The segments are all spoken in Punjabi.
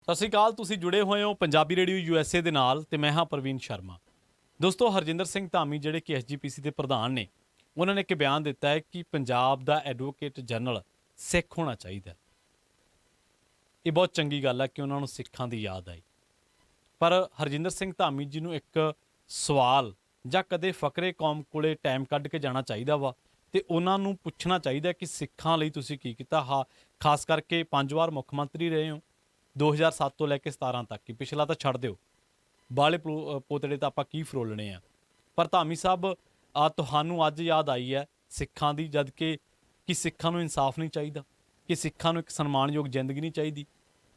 ਸਤਿ ਸ਼੍ਰੀ ਅਕਾਲ। ਤੁਸੀਂ ਜੁੜੇ ਹੋਏ ਹੋ ਪੰਜਾਬੀ ਰੇਡੀਓ USA ਦੇ ਨਾਲ ਤੇ ਮੈਂ ਹਾਂ ਪ੍ਰਵੀਨ ਸ਼ਰਮਾ। ਦੋਸਤੋ, ਹਰਜਿੰਦਰ ਸਿੰਘ ਧਾਮੀ ਜਿਹੜੇ ਕਿ SGPC ਦੇ ਪ੍ਰਧਾਨ ਨੇ, ਉਹਨਾਂ ਨੇ ਇੱਕ ਬਿਆਨ ਦਿੱਤਾ ਹੈ ਕਿ ਪੰਜਾਬ ਦਾ ਐਡਵੋਕੇਟ ਜਨਰਲ ਸਿੱਖ ਹੋਣਾ ਚਾਹੀਦਾ। ਇਹ ਬਹੁਤ ਚੰਗੀ ਗੱਲ ਹੈ ਕਿ ਉਹਨਾਂ ਨੂੰ ਸਿੱਖਾਂ ਦੀ ਯਾਦ ਆਈ। ਪਰ ਹਰਜਿੰਦਰ ਸਿੰਘ ਧਾਮੀ ਜੀ ਨੂੰ ਇੱਕ ਸਵਾਲ ਜਾਂ ਕਦੇ ਫਕਰੇ ਕੌਮ ਕੋਲੇ ਟਾਈਮ ਕੱਢ ਕੇ ਜਾਣਾ ਚਾਹੀਦਾ ਵਾ ਤੇ ਉਹਨਾਂ ਨੂੰ ਪੁੱਛਣਾ ਚਾਹੀਦਾ ਕਿ ਸਿੱਖਾਂ ਲਈ ਤੁਸੀਂ ਕੀ ਕੀਤਾ। ਖਾਸ ਕਰਕੇ 5 ਵਾਰ ਮੁੱਖ ਮੰਤਰੀ ਰਹੇ ਹੋ, 2007 ਤੋਂ ਲੈ ਕੇ 17 ਤੱਕ। ਕਿ ਪਿਛਲਾ ਤਾਂ ਛੱਡ ਦਿਓ, ਬਾਲੇ ਪੋਤੜੇ ਤਾਂ ਆਪਾਂ ਕੀ ਫਰੋਲਣੇ ਆ। ਪਰ ਧਾਮੀ ਸਾਹਿਬ, ਤੁਹਾਨੂੰ ਅੱਜ ਯਾਦ ਆਈ ਹੈ ਸਿੱਖਾਂ ਦੀ, ਜਦ ਕਿ ਸਿੱਖਾਂ ਨੂੰ ਇਨਸਾਫ ਨਹੀਂ ਚਾਹੀਦਾ, ਕਿ ਸਿੱਖਾਂ ਨੂੰ ਇੱਕ ਸਨਮਾਨਯੋਗ ਜ਼ਿੰਦਗੀ ਨਹੀਂ ਚਾਹੀਦੀ,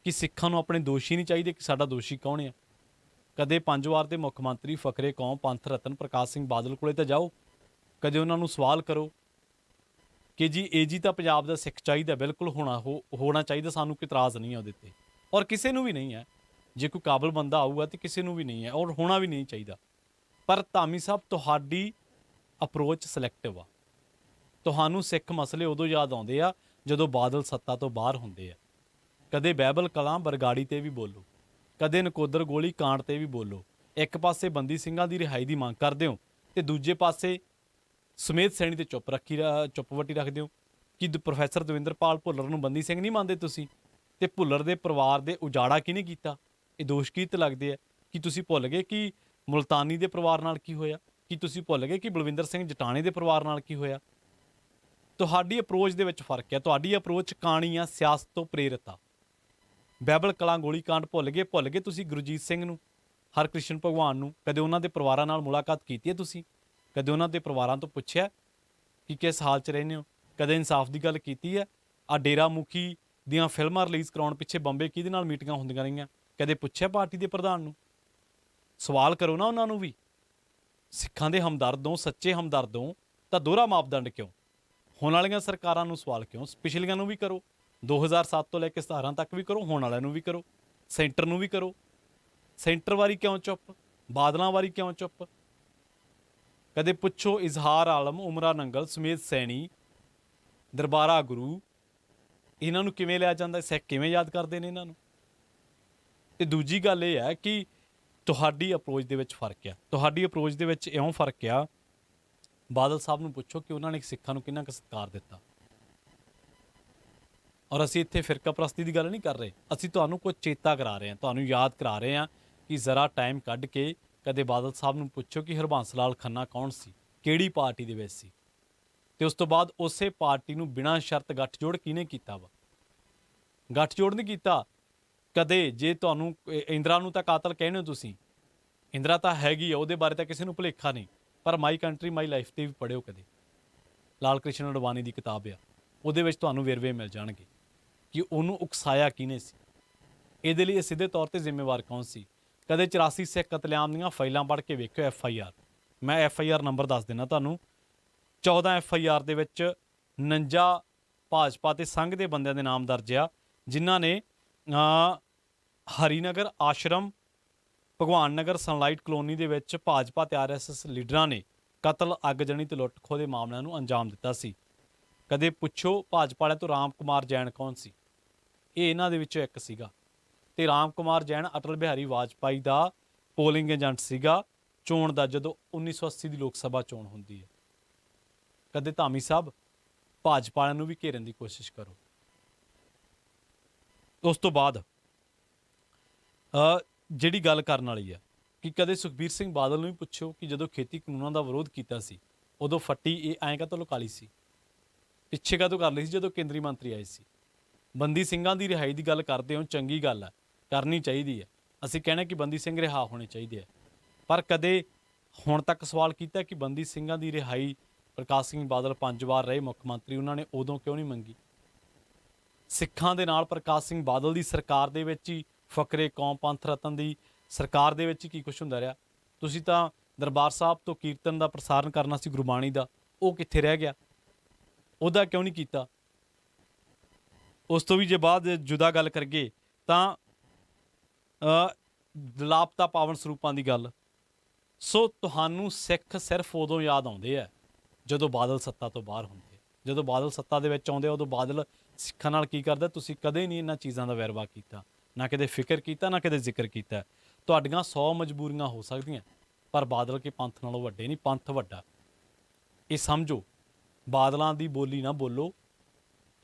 ਕਿ ਸਿੱਖਾਂ ਨੂੰ ਆਪਣੇ ਦੋਸ਼ੀ ਨਹੀਂ ਚਾਹੀਦੇ ਕਿ ਸਾਡਾ ਦੋਸ਼ੀ ਕੌਣ ਆ। ਕਦੇ 5 ਵਾਰ ਦੇ ਮੁੱਖ ਮੰਤਰੀ ਫਕਰੇ ਕੌਮ ਪੰਥ ਰਤਨ ਪ੍ਰਕਾਸ਼ ਸਿੰਘ ਬਾਦਲ ਕੋਲੇ ਤਾਂ ਜਾਓ, ਕਦੇ ਉਹਨਾਂ ਨੂੰ ਸਵਾਲ ਕਰੋ ਕਿ ਜੀ ਇਹ ਜੀ ਤਾਂ ਪੰਜਾਬ ਦਾ ਸਿੱਖ ਚਾਹੀਦਾ, ਬਿਲਕੁਲ ਹੋਣਾ ਚਾਹੀਦਾ, ਸਾਨੂੰ ਕੋਈ ਇਤਰਾਜ਼ ਨਹੀਂ ਹੈ ਉਹਦੇ 'ਤੇ, ਔਰ ਕਿਸੇ ਨੂੰ ਵੀ ਨਹੀਂ ਹੈ। ਜੇ ਕੋਈ ਕਾਬਲ ਬੰਦਾ ਆਊਗਾ ਤਾਂ ਕਿਸੇ ਨੂੰ ਵੀ ਨਹੀਂ ਹੈ, ਔਰ ਹੋਣਾ ਵੀ ਨਹੀਂ ਚਾਹੀਦਾ। ਪਰ ਧਾਮੀ ਸਾਹਿਬ, ਤੁਹਾਡੀ ਅਪਰੋਚ ਸਿਲੈਕਟਿਵ ਆ। ਤੁਹਾਨੂੰ ਸਿੱਖ ਮਸਲੇ ਉਦੋਂ ਯਾਦ ਆਉਂਦੇ ਆ ਜਦੋਂ ਬਾਦਲ ਸੱਤਾ ਤੋਂ ਬਾਹਰ ਹੁੰਦੇ ਆ। ਕਦੇ ਬਾਈਬਲ ਕਲਾਂ ਬਰਗਾੜੀ 'ਤੇ ਵੀ ਬੋਲੋ, ਕਦੇ ਨਕੋਦਰ ਗੋਲੀ ਕਾਂਡ 'ਤੇ ਵੀ ਬੋਲੋ। ਇੱਕ ਪਾਸੇ ਬੰਦੀ ਸਿੰਘਾਂ ਦੀ ਰਿਹਾਈ ਦੀ ਮੰਗ ਕਰਦੇ ਹੋ ਤੇ ਦੂਜੇ ਪਾਸੇ ਸੁਮੇਧ ਸੈਣੀ 'ਤੇ ਚੁੱਪ ਵੱਟੀ ਰੱਖਦੇ ਹੋ। ਕਿ ਪ੍ਰੋਫੈਸਰ ਦਵਿੰਦਰਪਾਲ ਭੁੱਲਰ ਨੂੰ ਬੰਦੀ ਸਿੰਘ ਨਹੀਂ ਮੰਨਦੇ ਤੁਸੀਂ? ਤੇ ਭੁੱਲਰ ਦੇ ਪਰਿਵਾਰ ਦੇ ਉਜਾੜਾ ਕਿਹਨੇ ਕੀਤਾ? ਇਹ ਦੋਸ਼ ਕੀ ਲੱਗਦੇ ਆ? ਕਿ ਤੁਸੀਂ ਭੁੱਲ ਗਏ ਕਿ ਮੁਲਤਾਨੀ ਦੇ ਪਰਿਵਾਰ ਨਾਲ ਕੀ ਹੋਇਆ? ਕਿ ਤੁਸੀਂ ਭੁੱਲ ਗਏ ਕਿ ਬਲਵਿੰਦਰ ਸਿੰਘ ਜਟਾਣੇ ਦੇ ਪਰਿਵਾਰ ਨਾਲ ਕੀ ਹੋਇਆ? ਤੁਹਾਡੀ ਅਪਰੋਚ ਦੇ ਵਿੱਚ ਫਰਕ ਹੈ। ਤੁਹਾਡੀ ਅਪਰੋਚ ਕਾਣੀ ਆ, ਸਿਆਸਤ ਤੋਂ ਪ੍ਰੇਰਿਤ ਆ। ਬਾਈਬਲ ਕਲਾਂ ਗੋਲੀकांड ਭੁੱਲ ਗਏ ਤੁਸੀਂ ਗੁਰਜੀਤ ਸਿੰਘ ਨੂੰ, ਹਰਕ੍ਰਿਸ਼ਨ ਭਗਵਾਨ ਨੂੰ। ਕਦੇ ਉਹਨਾਂ ਦੇ ਪਰਿਵਾਰਾਂ ਨਾਲ ਮੁਲਾਕਾਤ ਕੀਤੀ ਹੈ ਤੁਸੀਂ? ਕਦੇ ਉਹਨਾਂ ਦੇ ਪਰਿਵਾਰਾਂ ਤੋਂ ਪੁੱਛਿਆ ਕਿ ਕਿਸ ਹਾਲ 'ਚ ਰਹਿੰਦੇ ਹੋ? ਕਦੇ ਇਨਸਾਫ ਦੀ ਗੱਲ ਕੀਤੀ ਹੈ? ਆ ਡੇਰਾ ਮੁਖੀ ਦੀਆਂ ਫਿਲਮਾਂ ਰਿਲੀਜ਼ ਕਰਾਉਣ ਪਿੱਛੇ ਬੰਬੇ ਕਿਹਦੇ ਨਾਲ ਮੀਟਿੰਗਾਂ ਹੁੰਦੀਆਂ ਰਹੀਆਂ? ਕਦੇ ਪੁੱਛਿਆ ਪਾਰਟੀ ਦੇ ਪ੍ਰਧਾਨ ਨੂੰ? ਸਵਾਲ ਕਰੋ ਨਾ ਉਹਨਾਂ ਨੂੰ ਵੀ। ਸਿੱਖਾਂ ਦੇ ਹਮਦਰਦੋਂ, ਸੱਚੇ ਹਮਦਰਦੋਂ ਤਾਂ ਦੋਹਰਾ ਮਾਪਦੰਡ ਕਿਉਂ? ਹੋਣ ਵਾਲੀਆਂ ਸਰਕਾਰਾਂ ਨੂੰ ਸਵਾਲ ਕਿਉਂ? ਪਿਛਲੀਆਂ ਨੂੰ ਵੀ ਕਰੋ, 2007 ਤੋਂ ਲੈ ਕੇ 17 ਤੱਕ ਵੀ ਕਰੋ, ਹੋਣ ਵਾਲਿਆਂ ਨੂੰ ਵੀ ਕਰੋ, ਸੈਂਟਰ ਨੂੰ ਵੀ ਕਰੋ। ਸੈਂਟਰ ਵਾਰੀ ਕਿਉਂ ਚੁੱਪ? ਬਾਦਲਾਂ ਵਾਰੀ ਕਿਉਂ ਚੁੱਪ? ਕਦੇ ਪੁੱਛੋ ਇਜ਼ਹਾਰ ਆਲਮ, ਉਮਰਾ ਨੰਗਲ, ਸੁਮੇਧ ਸੈਣੀ, ਦਰਬਾਰਾ ਗੁਰੂ, ਇਹਨਾਂ ਨੂੰ ਕਿਵੇਂ ਲਿਆ ਜਾਂਦਾ? ਸਿੱਖ ਕਿਵੇਂ ਯਾਦ ਕਰਦੇ ਨੇ ਇਹਨਾਂ ਨੂੰ? ਤੇ ਦੂਜੀ ਗੱਲ ਇਹ ਹੈ ਕਿ ਤੁਹਾਡੀ ਅਪਰੋਚ ਦੇ ਵਿੱਚ ਫਰਕ ਆ। ਤੁਹਾਡੀ ਅਪਰੋਚ ਦੇ ਵਿੱਚ ਇਉਂ ਫਰਕ ਆ, ਬਾਦਲ ਸਾਹਿਬ ਨੂੰ ਪੁੱਛੋ ਕਿ ਉਹਨਾਂ ਨੇ ਸਿੱਖਾਂ ਨੂੰ ਕਿੰਨਾ ਕੁ ਸਤਿਕਾਰ ਦਿੱਤਾ। ਔਰ ਅਸੀਂ ਇੱਥੇ ਫਿਰਕਾ ਪ੍ਰਸਤੀ ਦੀ ਗੱਲ ਨਹੀਂ ਕਰ ਰਹੇ, ਅਸੀਂ ਤੁਹਾਨੂੰ ਕੁਝ ਚੇਤਾ ਕਰਾ ਰਹੇ ਹਾਂ, ਤੁਹਾਨੂੰ ਯਾਦ ਕਰਾ ਰਹੇ ਹਾਂ ਕਿ ਜ਼ਰਾ ਟਾਈਮ ਕੱਢ ਕੇ ਕਦੇ ਬਾਦਲ ਸਾਹਿਬ ਨੂੰ ਪੁੱਛੋ ਕਿ ਹਰਬੰਸ ਲਾਲ ਖੰਨਾ ਕੌਣ ਸੀ, ਕਿਹੜੀ ਪਾਰਟੀ ਦੇ ਵਿੱਚ ਸੀ, ਤੇ ਉਸ ਤੋਂ ਬਾਅਦ ਉਸੇ ਪਾਰਟੀ ਨੂੰ ਬਿਨਾਂ ਸ਼ਰਤ ਗੱਠਜੋੜ ਕਿਹਨੇ ਕੀਤਾ ਵਾ? ਗੱਠਜੋੜ ਨਹੀਂ ਕੀਤਾ ਕਦੇ। ਜੇ ਤੁਹਾਨੂੰ ਇੰਦਰਾ ਨੂੰ ਤਾਂ ਕਾਤਲ ਕਹਿੰਦੇ ਹੋ ਤੁਸੀਂ, ਇੰਦਰਾ ਤਾਂ ਹੈਗੀ ਆ, ਉਹਦੇ ਬਾਰੇ ਤਾਂ ਕਿਸੇ ਨੂੰ ਭੁਲੇਖਾ ਨਹੀਂ। ਪਰ ਮਾਈ ਕੰਟਰੀ ਮਾਈ ਲਾਈਫ 'ਤੇ ਵੀ ਪੜ੍ਹਿਓ ਕਦੇ, ਲਾਲ ਕ੍ਰਿਸ਼ਨ ਅਡਵਾਨੀ ਦੀ ਕਿਤਾਬ ਆ, ਉਹਦੇ ਵਿੱਚ ਤੁਹਾਨੂੰ ਵੇਰਵੇ ਮਿਲ ਜਾਣਗੇ ਕਿ ਉਹਨੂੰ ਉਕਸਾਇਆ ਕਿਹਨੇ ਸੀ, ਇਹਦੇ ਲਈ ਸਿੱਧੇ ਤੌਰ 'ਤੇ ਜ਼ਿੰਮੇਵਾਰ ਕੌਣ ਸੀ। ਕਦੇ 84 ਸਿੱਖ ਕਤਲੇਆਮ ਦੀਆਂ ਫਾਈਲਾਂ ਪੜ੍ਹ ਕੇ ਵੇਖਿਓ, FIR। ਮੈਂ FIR ਨੰਬਰ ਦੱਸ ਦਿੰਦਾ ਤੁਹਾਨੂੰ। 14 FIR ਦੇ ਵਿੱਚ 49 ਭਾਜਪਾ ਤੇ ਸੰਘ ਦੇ ਬੰਦਿਆਂ ਦੇ ਨਾਮ ਦਰਜ ਆ, ਜਿਨ੍ਹਾਂ ਨੇ ਹਰੀਨਗਰ ਆਸ਼ਰਮ, ਭਗਵਾਨ ਨਗਰ ਸਨਲਾਈਟ ਕਲੋਨੀ ਦੇ ਵਿੱਚ ਭਾਜਪਾ ਤੇ RSS ਲੀਡਰਾਂ ਨੇ ਕਤਲ, ਅੱਗਜਣੀ ਤੇ ਲੁੱਟ ਖੋਹ ਦੇ ਮਾਮਲਿਆਂ ਨੂੰ ਅੰਜਾਮ ਦਿੱਤਾ ਸੀ। ਕਦੇ ਪੁੱਛੋ ਭਾਜਪਾ ਵਾਲਿਆਂ ਤੋਂ ਰਾਮ ਕੁਮਾਰ ਜੈਨ ਕੌਣ ਸੀ? ਇਹ ਇਹਨਾਂ ਦੇ ਵਿੱਚੋਂ ਇੱਕ ਸੀਗਾ। ਤੇ ਰਾਮ ਕੁਮਾਰ ਜੈਨ ਅਟਲ ਬਿਹਾਰੀ ਵਾਜਪਾਈ ਦਾ ਪੋਲਿੰਗ ਏਜੰਟ ਸੀਗਾ ਚੋਣ ਦਾ, ਜਦੋਂ 1980 ਦੀ ਲੋਕ ਸਭਾ ਚੋਣ ਹੁੰਦੀ ਹੈ। ਕਦੇ ਧਾਮੀ ਸਾਹਿਬ, ਭਾਜਪਾ ਵਾਲਿਆਂ ਨੂੰ ਵੀ ਘੇਰਨ ਦੀ ਕੋਸ਼ਿਸ਼ ਕਰੋ। ਉਸ ਤੋਂ ਬਾਅਦ ਜਿਹੜੀ ਗੱਲ ਕਰਨ ਵਾਲੀ ਆ ਕਿ ਕਦੇ ਸੁਖਬੀਰ ਸਿੰਘ ਬਾਦਲ ਨੂੰ ਵੀ ਪੁੱਛੋ ਕਿ ਜਦੋਂ ਖੇਤੀ ਕਾਨੂੰਨਾਂ ਦਾ ਵਿਰੋਧ ਕੀਤਾ ਸੀ, ਉਦੋਂ ਫੱਟੀ ਇਹ ਐਂ ਕਾਹਤੋਂ ਲੁਕਾ ਲਈ ਸੀ, ਪਿੱਛੇ ਕਾਹਤੋਂ ਕਰ ਲਈ ਸੀ ਜਦੋਂ ਕੇਂਦਰੀ ਮੰਤਰੀ ਆਏ ਸੀ? ਬੰਦੀ ਸਿੰਘਾਂ ਦੀ ਰਿਹਾਈ ਦੀ ਗੱਲ ਕਰਦੇ ਹੋ, ਚੰਗੀ ਗੱਲ ਹੈ, ਕਰਨੀ ਚਾਹੀਦੀ ਹੈ। ਅਸੀਂ ਕਹਿਣਾ ਕਿ ਬੰਦੀ ਸਿੰਘ ਰਿਹਾ ਹੋਣੇ ਚਾਹੀਦੇ ਆ। ਪਰ ਕਦੇ ਹੁਣ ਤੱਕ ਸਵਾਲ ਕੀਤਾ ਕਿ ਬੰਦੀ ਸਿੰਘਾਂ ਦੀ ਰਿਹਾਈ ਪ੍ਰਕਾਸ਼ ਸਿੰਘ ਬਾਦਲ 5 ਵਾਰ ਰਹੇ ਮੁੱਖ ਮੰਤਰੀ, ਉਹਨਾਂ ਨੇ ਉਦੋਂ ਕਿਉਂ ਨਹੀਂ ਮੰਗੀ? ਸਿੱਖਾਂ ਦੇ ਨਾਲ ਪ੍ਰਕਾਸ਼ ਸਿੰਘ ਬਾਦਲ ਦੀ ਸਰਕਾਰ ਦੇ ਵਿੱਚ ਹੀ, ਫਕਰੇ ਕੌਮ ਪੰਥ ਰਤਨ ਦੀ ਸਰਕਾਰ ਦੇ ਵਿੱਚ ਹੀ ਕੀ ਕੁਛ ਹੁੰਦਾ ਰਿਹਾ? ਤੁਸੀਂ ਤਾਂ ਦਰਬਾਰ ਸਾਹਿਬ ਤੋਂ ਕੀਰਤਨ ਦਾ ਪ੍ਰਸਾਰਨ ਕਰਨਾ ਸੀ, ਗੁਰਬਾਣੀ ਦਾ, ਉਹ ਕਿੱਥੇ ਰਹਿ ਗਿਆ? ਉਹਦਾ ਕਿਉਂ ਨਹੀਂ ਕੀਤਾ? ਉਸ ਤੋਂ ਵੀ ਜੇ ਬਾਅਦ ਜੁਦਾ ਗੱਲ ਕਰੀਏ ਤਾਂ ਲਾਪਤਾ ਪਾਵਨ ਸਰੂਪਾਂ ਦੀ ਗੱਲ। ਸੋ ਤੁਹਾਨੂੰ ਸਿੱਖ ਸਿਰਫ ਉਦੋਂ ਯਾਦ ਆਉਂਦੇ ਆ ਜਦੋਂ ਬਾਦਲ ਸੱਤਾ ਤੋਂ ਬਾਹਰ ਹੁੰਦੇ। ਜਦੋਂ ਬਾਦਲ ਸੱਤਾ ਦੇ ਵਿੱਚ ਆਉਂਦੇ ਉਦੋਂ ਬਾਦਲ ਸਿੱਖਾਂ ਨਾਲ ਕੀ ਕਰਦਾ? ਤੁਸੀਂ ਕਦੇ ਨਹੀਂ ਇਹਨਾਂ ਚੀਜ਼ਾਂ ਦਾ ਵੇਰਵਾ ਕੀਤਾ। ਨਾ ਕਦੇ ਫਿਕਰ ਕੀਤਾ, ਨਾ ਕਦੇ ਜ਼ਿਕਰ ਕੀਤਾ। ਤੁਹਾਡੀਆਂ 100 ਮਜਬੂਰੀਆਂ ਹੋ ਸਕਦੀਆਂ, ਪਰ ਬਾਦਲ ਕੇ ਪੰਥ ਨਾਲੋਂ ਵੱਡੇ ਨਹੀਂ, ਪੰਥ ਵੱਡਾ। ਇਹ ਸਮਝੋ। ਬਾਦਲਾਂ ਦੀ ਬੋਲੀ ਨਾ ਬੋਲੋ,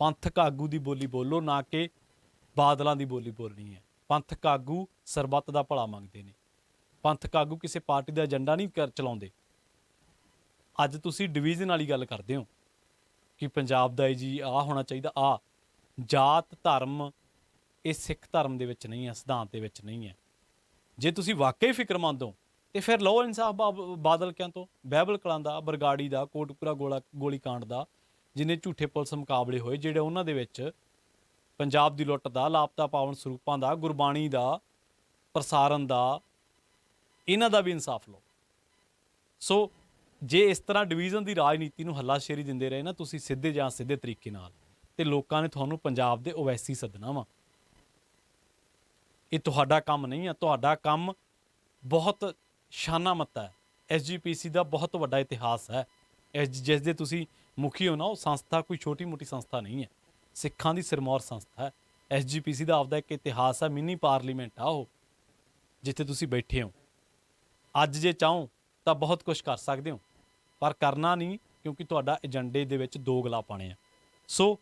ਪੰਥਕ ਆਗੂ ਦੀ ਬੋਲੀ ਬੋਲੋ, ਨਾ ਕਿ ਬਾਦਲਾਂ ਦੀ ਬੋਲੀ ਬੋਲਣੀ ਹੈ। ਪੰਥਕ ਆਗੂ ਸਰਬੱਤ ਦਾ ਭਲਾ ਮੰਗਦੇ ਨੇ। ਪੰਥਕ ਆਗੂ ਕਿਸੇ ਪਾਰਟੀ ਦਾ ਏਜੰਡਾ ਨਹੀਂ ਚਲਾਉਂਦੇ। ਅੱਜ ਤੁਸੀਂ ਡਿਵੀਜ਼ਨ ਵਾਲੀ ਗੱਲ ਕਰਦੇ ਹੋ ਕਿ ਪੰਜਾਬ ਦਾ ਜੀ ਆਹ ਹੋਣਾ ਚਾਹੀਦਾ। ਜਾਤ ਧਰਮ ਇਹ ਸਿੱਖ ਧਰਮ ਦੇ ਵਿੱਚ ਨਹੀਂ ਹੈ, ਸਿਧਾਂਤ ਦੇ ਵਿੱਚ ਨਹੀਂ ਹੈ। ਜੇ ਤੁਸੀਂ ਵਾਕਈ ਫਿਕਰਮੰਦ ਹੋ ਤੇ ਫਿਰ ਲਓ ਇਨਸਾਫ ਬਾਦਲ ਕਿਆਂ ਤੋਂ, ਬਹਿਬਲ ਕਲਾਂ ਦਾ, ਬਰਗਾੜੀ ਦਾ, ਕੋਟਪੁਰਾ ਗੋਲੀ ਕਾਂਡ ਦਾ, ਜਿੰਨੇ ਝੂਠੇ ਪੁਲਿਸ ਮੁਕਾਬਲੇ ਹੋਏ, ਜਿਹੜੇ ਉਹਨਾਂ ਦੇ ਵਿੱਚ ਪੰਜਾਬ ਦੀ ਲੁੱਟ ਦਾ, ਲਾਪਤਾ ਪਾਵਨ ਸਰੂਪਾਂ ਦਾ, ਗੁਰਬਾਣੀ ਦਾ ਪ੍ਰਸਾਰਨ ਦਾ, ਇਹਨਾਂ ਦਾ ਵੀ ਇਨਸਾਫ ਲਓ। ਸੋ ਜੇ ਇਸ ਤਰ੍ਹਾਂ ਡਿਵੀਜ਼ਨ ਦੀ ਰਾਜਨੀਤੀ ਨੂੰ ਹੱਲਾਸ਼ੇਰੀ ਦਿੰਦੇ ਰਹੇ ਨਾ ਤੁਸੀਂ ਸਿੱਧੇ ਜਾਂ ਸਿੱਧੇ ਤਰੀਕੇ ਨਾਲ, ਤੇ ਲੋਕਾਂ ਨੇ ਤੁਹਾਨੂੰ ਪੰਜਾਬ ਦੇ ਓਵੈਸੀ ਸੱਦਣਾ ਵਾ। ਇਹ ਤੁਹਾਡਾ ਕੰਮ ਨਹੀਂ ਆ। ਤੁਹਾਡਾ ਕੰਮ ਬਹੁਤ ਸ਼ਾਨਾਮੱਤਾ ਹੈ। SGPC ਦਾ ਬਹੁਤ ਵੱਡਾ ਇਤਿਹਾਸ ਹੈ। ਜਿਸ ਦੇ ਤੁਸੀਂ ਮੁਖੀ ਹੋ ਨਾ, ਉਹ ਸੰਸਥਾ ਕੋਈ ਛੋਟੀ ਮੋਟੀ ਸੰਸਥਾ ਨਹੀਂ ਹੈ, ਸਿੱਖਾਂ ਦੀ ਸਿਰਮੌਰ ਸੰਸਥਾ ਹੈ। SGPC ਦਾ ਆਪਦਾ ਇੱਕ ਇਤਿਹਾਸ ਹੈ, ਮਿੰਨੀ ਪਾਰਲੀਮੈਂਟ ਆ ਉਹ, ਜਿੱਥੇ ਤੁਸੀਂ ਬੈਠੇ ਹੋ। ਅੱਜ ਜੇ ਚਾਹੋ ਤਾਂ ਬਹੁਤ ਕੁਝ ਕਰ ਸਕਦੇ ਹੋ, ਪਰ ਕਰਨਾ ਨਹੀਂ, ਕਿਉਂਕਿ ਤੁਹਾਡਾ ਏਜੰਡੇ ਦੇ ਵਿੱਚ ਦੋਗਲਾ ਪਾਣੇ ਆ। ਸੋ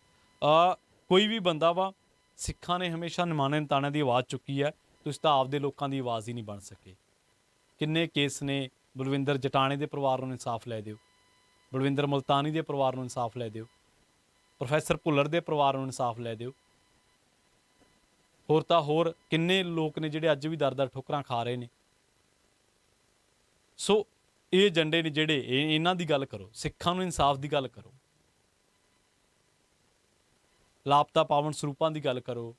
ਕੋਈ ਵੀ ਬੰਦਾ ਵਾ, ਸਿੱਖਾਂ ਨੇ ਹਮੇਸ਼ਾ ਨਿਮਾਣੇ ਨਤਾਣਿਆਂ ਦੀ ਆਵਾਜ਼ ਚੁੱਕੀ ਹੈ। ਤੁਸੀਂ ਤਾਂ ਆਪਦੇ ਲੋਕਾਂ ਦੀ ਆਵਾਜ਼ ਹੀ ਨਹੀਂ ਬਣ ਸਕੇ। ਕਿੰਨੇ ਕੇਸ ਨੇ। ਬਲਵਿੰਦਰ ਜਟਾਣੇ ਦੇ ਪਰਿਵਾਰ ਨੂੰ ਇਨਸਾਫ ਲੈ ਦਿਓ, ਬਲਵਿੰਦਰ ਮੁਲਤਾਨੀ ਦੇ ਪਰਿਵਾਰ ਨੂੰ ਇਨਸਾਫ ਲੈ ਦਿਓ, ਪ੍ਰੋਫੈਸਰ ਭੁੱਲਰ ਦੇ ਪਰਿਵਾਰ ਨੂੰ ਇਨਸਾਫ ਲੈ ਦਿਓ। ਹੋਰ ਤਾਂ ਹੋਰ ਕਿੰਨੇ ਲੋਕ ਨੇ ਜਿਹੜੇ ਅੱਜ ਵੀ ਦਰ-ਦਰ ਠੋਕਰਾਂ ਖਾ ਰਹੇ ਨੇ। ਸੋ ਇਹ ਏਜੰਡੇ ਨੇ ਜਿਹੜੇ, ਇਹਨਾਂ ਦੀ ਗੱਲ ਕਰੋ, ਸਿੱਖਾਂ ਨੂੰ ਇਨਸਾਫ ਦੀ ਗੱਲ ਕਰੋ, ਲਾਪਤਾ ਪਾਵਨ ਸਰੂਪਾਂ ਦੀ ਗੱਲ ਕਰੋ।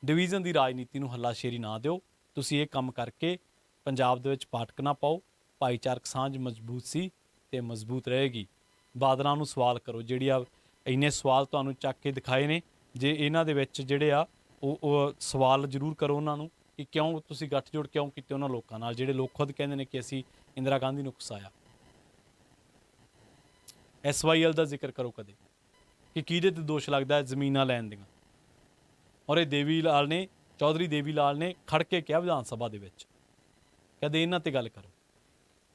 ਡਿਵੀਜ਼ਨ ਦੀ ਰਾਜਨੀਤੀ ਨੂੰ ਹੱਲਾਸ਼ੇਰੀ ਨਾ ਦਿਓ। ਤੁਸੀਂ ਇਹ ਕੰਮ ਕਰਕੇ ਪੰਜਾਬ ਦੇ ਵਿੱਚ ਪਾਟਕ ਨਾ ਪਾਓ। ਭਾਈਚਾਰਕ ਸਾਂਝ ਮਜ਼ਬੂਤ ਸੀ ਤੇ ਮਜ਼ਬੂਤ ਰਹੇਗੀ। ਬਾਦਲਾਂ ਨੂੰ ਸਵਾਲ ਕਰੋ, ਜਿਹੜੀ ਆ ਇੰਨੇ ਸਵਾਲ ਤੁਹਾਨੂੰ ਚੱਕ ਕੇ ਦਿਖਾਏ ਨੇ, ਜੇ ਇਹਨਾਂ ਦੇ ਵਿੱਚ ਜਿਹੜੇ ਆ ਉਹ ਸਵਾਲ ਜ਼ਰੂਰ ਕਰੋ ਉਹਨਾਂ ਨੂੰ ਕਿ ਕਿਉਂ ਤੁਸੀਂ ਗੱਠਜੋੜ ਕਿਉਂ ਕੀਤੇ ਉਹਨਾਂ ਲੋਕਾਂ ਨਾਲ, ਜਿਹੜੇ ਲੋਕ ਖੁਦ ਕਹਿੰਦੇ ਨੇ ਕਿ ਅਸੀਂ ਇੰਦਰਾ ਗਾਂਧੀ ਨੂੰ ਉਕਸਾਇਆ। SYL ਦਾ ਜ਼ਿਕਰ ਕਰੋ ਕਦੇ ਕਿ ਕਿਹਦੇ ਤੇ ਦੋਸ਼ ਲੱਗਦਾ ਹੈ ਜ਼ਮੀਨਾਂ ਲੈਣ ਦੀਆਂ। ਔਰ ਇਹ ਦੇਵੀ ਲਾਲ ਨੇ, ਚੌਧਰੀ ਦੇਵੀ ਲਾਲ ਨੇ ਖੜ ਕੇ ਕਿਹਾ ਵਿਧਾਨ ਸਭਾ ਦੇ ਵਿੱਚ, ਕਦੇ ਇਹਨਾਂ ਤੇ ਗੱਲ ਕਰੋ।